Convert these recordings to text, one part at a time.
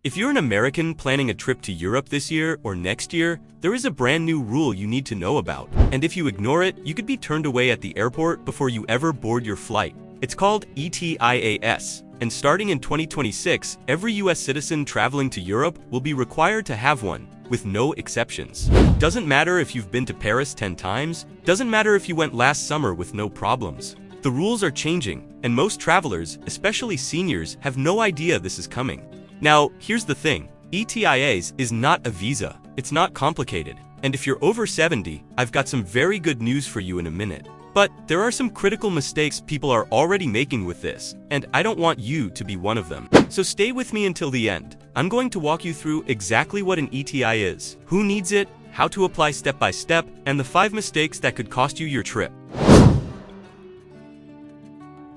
If you're an American planning a trip to Europe this year or next year, there is a brand new rule you need to know about. And if you ignore it, you could be turned away at the airport before you ever board your flight. It's called ETIAS, and starting in 2026, every US citizen traveling to Europe will be required to have one, with no exceptions. Doesn't matter if you've been to Paris 10 times, doesn't matter if you went last summer with no problems. The rules are changing, and most travelers, especially seniors, have no idea this is coming. Now, here's the thing. ETIAS is not a visa. It's not complicated. And if you're over 70, I've got some very good news for you in a minute. But there are some critical mistakes people are already making with this, and I don't want you to be one of them. So stay with me until the end. I'm going to walk you through exactly what an ETI is, who needs it, how to apply step by step, and the 5 mistakes that could cost you your trip.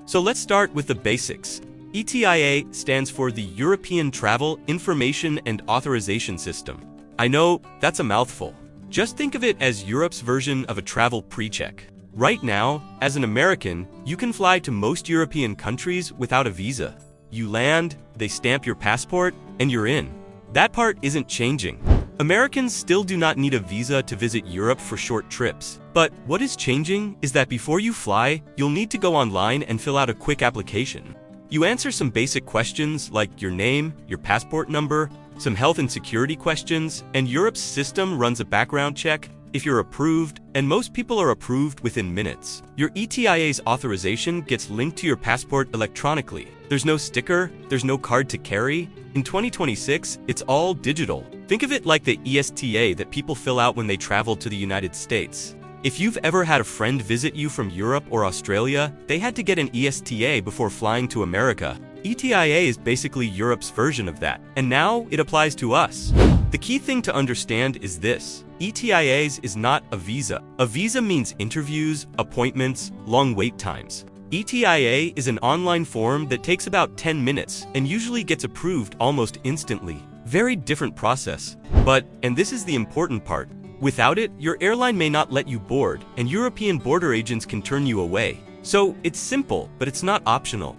So let's start with the basics. ETIA stands for the European Travel, Information and Authorization System. I know, that's a mouthful. Just think of it as Europe's version of a travel pre-check. Right now, as an American, you can fly to most European countries without a visa. You land, they stamp your passport, and you're in. That part isn't changing. Americans still do not need a visa to visit Europe for short trips. But what is changing is that before you fly, you'll need to go online and fill out a quick application. You answer some basic questions like your name, your passport number, some health and security questions, and Europe's system runs a background check. If you're approved, and most people are approved within minutes, your ETIA's authorization gets linked to your passport electronically. There's no sticker, there's no card to carry. In 2026, it's all digital. Think of it like the ESTA that people fill out when they travel to the United States. If you've ever had a friend visit you from Europe or Australia, they had to get an ESTA before flying to America. ETIA is basically Europe's version of that, and now it applies to us. The key thing to understand is this. ETIAs is not a visa. A visa means interviews, appointments, long wait times. ETIA is an online form that takes about 10 minutes and usually gets approved almost instantly. Very different process. But, and this is the important part, without it, your airline may not let you board, and European border agents can turn you away. So, it's simple, but it's not optional.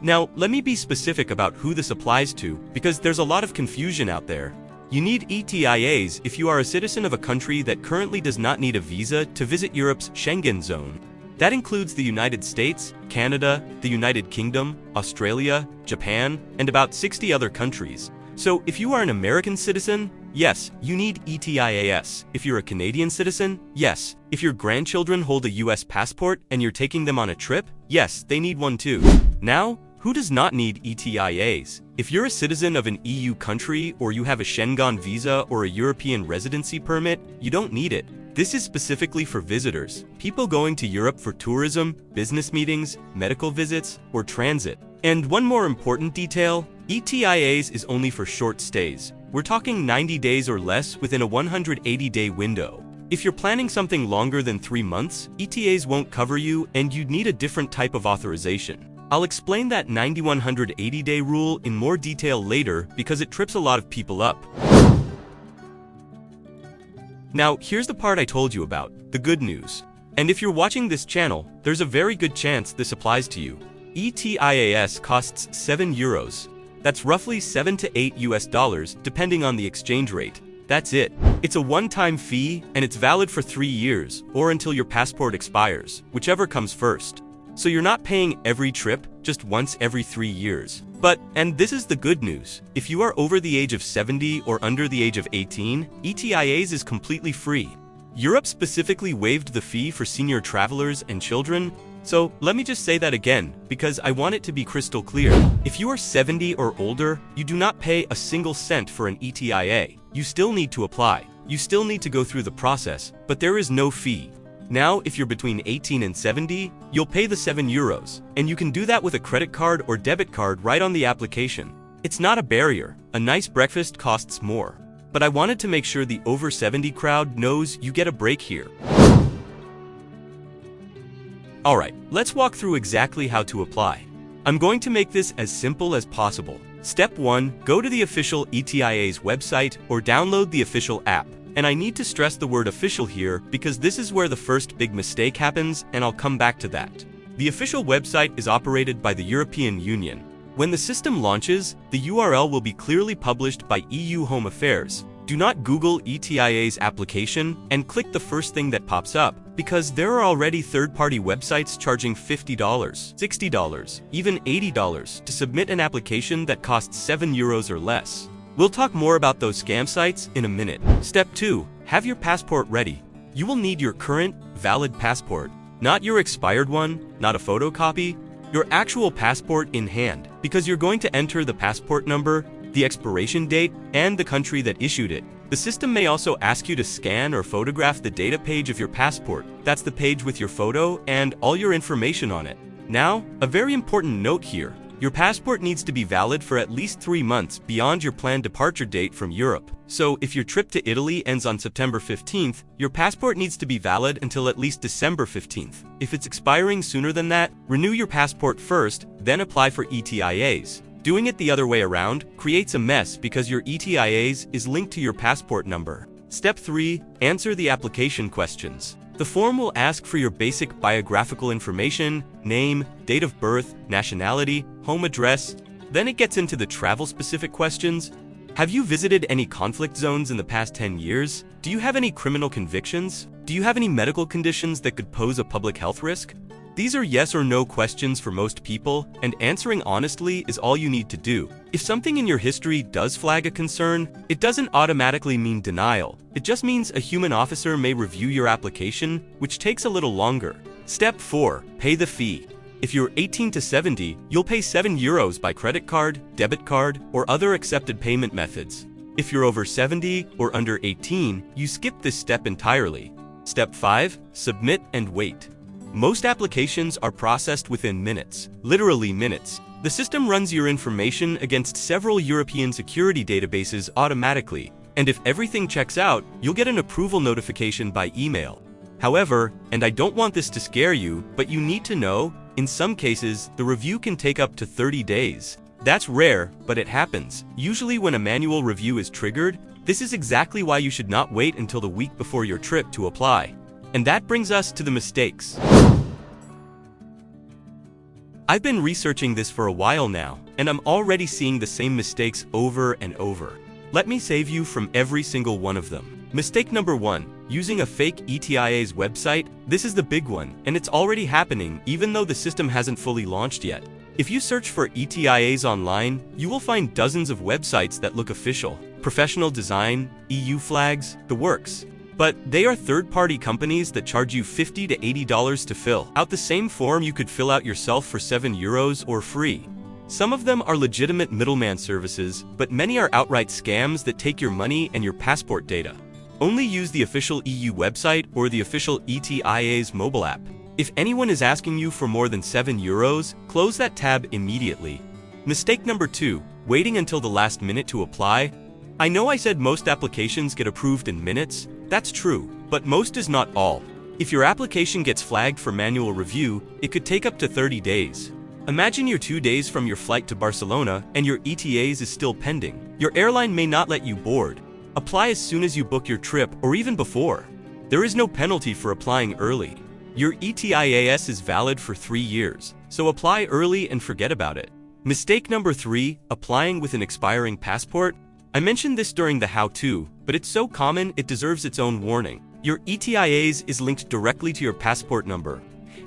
Now, let me be specific about who this applies to, because there's a lot of confusion out there. You need ETIAs if you are a citizen of a country that currently does not need a visa to visit Europe's Schengen zone. That includes the United States, Canada, the United Kingdom, Australia, Japan, and about 60 other countries. So, if you are an American citizen, yes, you need ETIAS. If you're a Canadian citizen, yes. If your grandchildren hold a US passport and you're taking them on a trip, yes, they need one too. Now, who does not need ETIAs? If you're a citizen of an EU country or you have a Schengen visa or a European residency permit, you don't need it. This is specifically for visitors, people going to Europe for tourism, business meetings, medical visits, or transit. And one more important detail, ETIAs is only for short stays. We're talking 90 days or less within a 180-day window. If you're planning something longer than 3 months, ETIAs won't cover you and you'd need a different type of authorization. I'll explain that 180-day rule in more detail later because it trips a lot of people up. Now, here's the part I told you about, the good news. And if you're watching this channel, there's a very good chance this applies to you. ETIAS costs €7. That's roughly $7 to $8 US, depending on the exchange rate. That's it. It's a one-time fee, and it's valid for 3 years, or until your passport expires, whichever comes first. So you're not paying every trip, just once every 3 years. But, and this is the good news, if you are over the age of 70 or under the age of 18, ETIAs is completely free. Europe specifically waived the fee for senior travelers and children, so let me just say that again, because I want it to be crystal clear. If you are 70 or older, you do not pay a single cent for an ETIA. You still need to apply. You still need to go through the process, but there is no fee. Now, if you're between 18 and 70, you'll pay the €7, and you can do that with a credit card or debit card right on the application. It's not a barrier. A nice breakfast costs more. But I wanted to make sure the over 70 crowd knows you get a break here. Alright, let's walk through exactly how to apply. I'm going to make this as simple as possible. Step 1, go to the official ETIA's website or download the official app. And I need to stress the word official here because this is where the first big mistake happens, and I'll come back to that. The official website is operated by the European Union. When the system launches, the URL will be clearly published by EU Home Affairs. Do not Google ETIAS application and click the first thing that pops up, because there are already third-party websites charging $50, $60, even $80 to submit an application that costs €7 or less. We'll talk more about those scam sites in a minute. Step 2. Have your passport ready. You will need your current, valid passport. Not your expired one, not a photocopy, your actual passport in hand, because you're going to enter the passport number, the expiration date, and the country that issued it. The system may also ask you to scan or photograph the data page of your passport. That's the page with your photo and all your information on it. Now, a very important note here. Your passport needs to be valid for at least 3 months beyond your planned departure date from Europe. So if your trip to Italy ends on September 15th, your passport needs to be valid until at least December 15th. If it's expiring sooner than that, renew your passport first, then apply for ETIAS. Doing it the other way around creates a mess because your ETIAS is linked to your passport number. Step 3. Answer the application questions. The form will ask for your basic biographical information, name, date of birth, nationality, home address. Then it gets into the travel-specific questions. Have you visited any conflict zones in the past 10 years? Do you have any criminal convictions? Do you have any medical conditions that could pose a public health risk? These are yes or no questions for most people, and answering honestly is all you need to do. If something in your history does flag a concern, it doesn't automatically mean denial. It just means a human officer may review your application, which takes a little longer. Step 4. Pay the fee. If you're 18 to 70, you'll pay €7 by credit card, debit card, or other accepted payment methods. If you're over 70 or under 18, you skip this step entirely. Step 5. Submit and wait. Most applications are processed within minutes, literally minutes. The system runs your information against several European security databases automatically, and if everything checks out, you'll get an approval notification by email. However, and I don't want this to scare you, but you need to know, in some cases, the review can take up to 30 days. That's rare, but it happens. Usually when a manual review is triggered, this is exactly why you should not wait until the week before your trip to apply. And that brings us to the mistakes. I've been researching this for a while now, and I'm already seeing the same mistakes over and over. Let me save you from every single one of them. Mistake number 1. Using a fake ETIAS website. This is the big one, and it's already happening even though the system hasn't fully launched yet. If you search for ETIAS online, you will find dozens of websites that look official. Professional design, EU flags, the works. But they are third-party companies that charge you $50 to $80 to fill out the same form you could fill out yourself for €7 or free. Some of them are legitimate middleman services, but many are outright scams that take your money and your passport data. Only use the official EU website or the official ETIAS mobile app. If anyone is asking you for more than €7, close that tab immediately. Mistake number 2. Waiting until the last minute to apply. I know I said most applications get approved in minutes. That's true, but most is not all. If your application gets flagged for manual review, it could take up to 30 days. Imagine you're 2 days from your flight to Barcelona and your ETAs is still pending. Your airline may not let you board. Apply as soon as you book your trip or even before. There is no penalty for applying early. Your ETIAS is valid for 3 years, so apply early and forget about it. Mistake number 3. Applying with an expiring passport. I mentioned this during the how-to, but it's so common it deserves its own warning. Your ETIAS is linked directly to your passport number.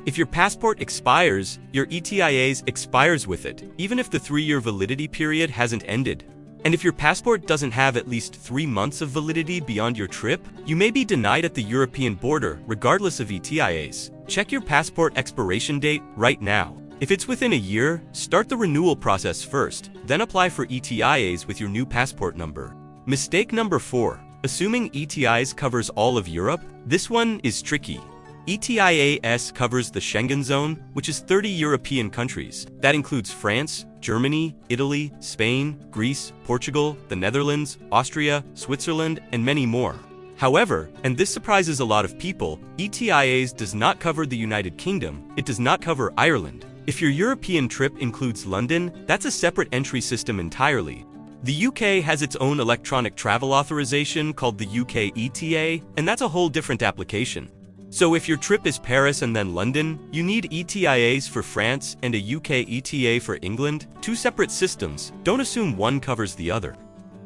If your passport expires, your ETIAS expires with it, even if the 3-year validity period hasn't ended. And if your passport doesn't have at least 3 months of validity beyond your trip, you may be denied at the European border, regardless of ETIAS. Check your passport expiration date right now. If it's within a year, start the renewal process first, then apply for ETIAS with your new passport number. Mistake number 4. Assuming ETIAS covers all of Europe. This one is tricky. ETIAS covers the Schengen zone, which is 30 European countries. That includes France, Germany, Italy, Spain, Greece, Portugal, the Netherlands, Austria, Switzerland, and many more. However, and this surprises a lot of people, ETIAS does not cover the United Kingdom. It does not cover Ireland. If your European trip includes London, that's a separate entry system entirely. The UK has its own electronic travel authorization called the UK ETA, and that's a whole different application. So if your trip is Paris and then London, you need ETIAS for France and a UK ETA for England, two separate systems. Don't assume one covers the other.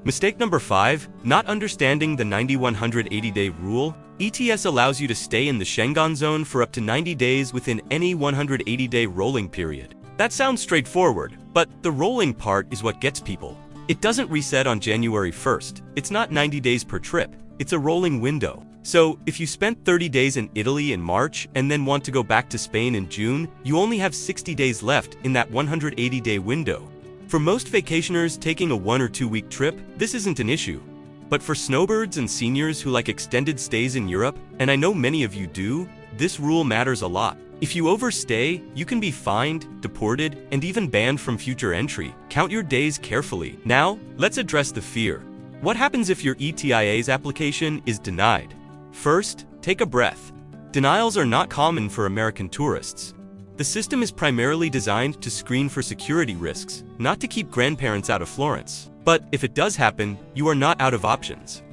Mistake number 5, not understanding the 90-180-day rule. ETIAS allows you to stay in the Schengen zone for up to 90 days within any 180-day rolling period. That sounds straightforward, but the rolling part is what gets people. It doesn't reset on January 1st. It's not 90 days per trip. It's a rolling window. So, if you spent 30 days in Italy in March and then want to go back to Spain in June, you only have 60 days left in that 180-day window. For most vacationers taking a 1 or 2 week trip, this isn't an issue. But for snowbirds and seniors who like extended stays in Europe, and I know many of you do, this rule matters a lot. If you overstay, you can be fined, deported, and even banned from future entry. Count your days carefully. Now, let's address the fear. What happens if your ETIAS application is denied? First, take a breath. Denials are not common for American tourists. The system is primarily designed to screen for security risks, not to keep grandparents out of Florence. But if it does happen, you are not out of options.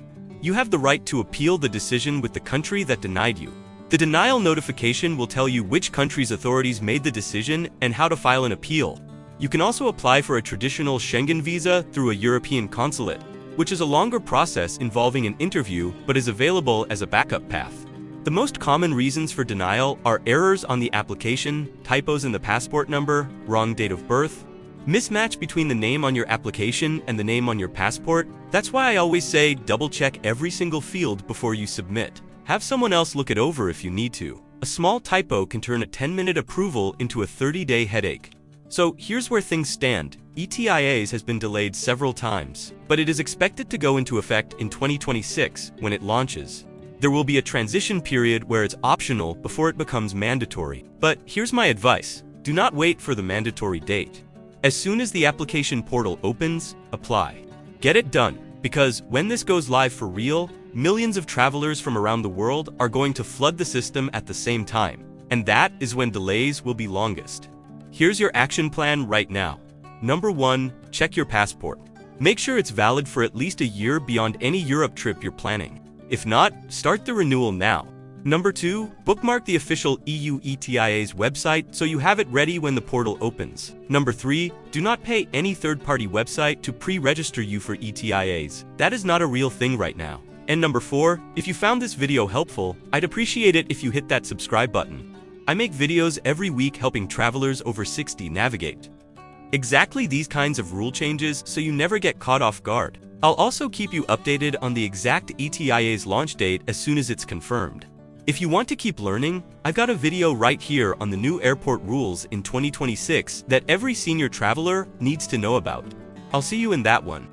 You have the right to appeal the decision with the country that denied you. The denial notification will tell you which country's authorities made the decision and how to file an appeal. You can also apply for a traditional Schengen visa through a European consulate, which is a longer process involving an interview but is available as a backup path. The most common reasons for denial are errors on the application, typos in the passport number, wrong date of birth, mismatch between the name on your application and the name on your passport. That's why I always say double-check every single field before you submit. Have someone else look it over if you need to. A small typo can turn a 10-minute approval into a 30-day headache. So here's where things stand. ETIAS has been delayed several times, but it is expected to go into effect in 2026 when it launches. There will be a transition period where it's optional before it becomes mandatory. But here's my advice. Do not wait for the mandatory date. As soon as the application portal opens, apply. Get it done, because when this goes live for real, millions of travelers from around the world are going to flood the system at the same time. And that is when delays will be longest. Here's your action plan right now. Number 1, check your passport. Make sure it's valid for at least a year beyond any Europe trip you're planning. If not, start the renewal now. Number 2, bookmark the official EU ETIAS website so you have it ready when the portal opens. Number 3, do not pay any third-party website to pre-register you for ETIAS. That is not a real thing right now. And number 4, if you found this video helpful, I'd appreciate it if you hit that subscribe button. I make videos every week helping travelers over 60 navigate exactly these kinds of rule changes so you never get caught off guard. I'll also keep you updated on the exact ETIAS launch date as soon as it's confirmed. If you want to keep learning, I've got a video right here on the new airport rules in 2026 that every senior traveler needs to know about. I'll see you in that one.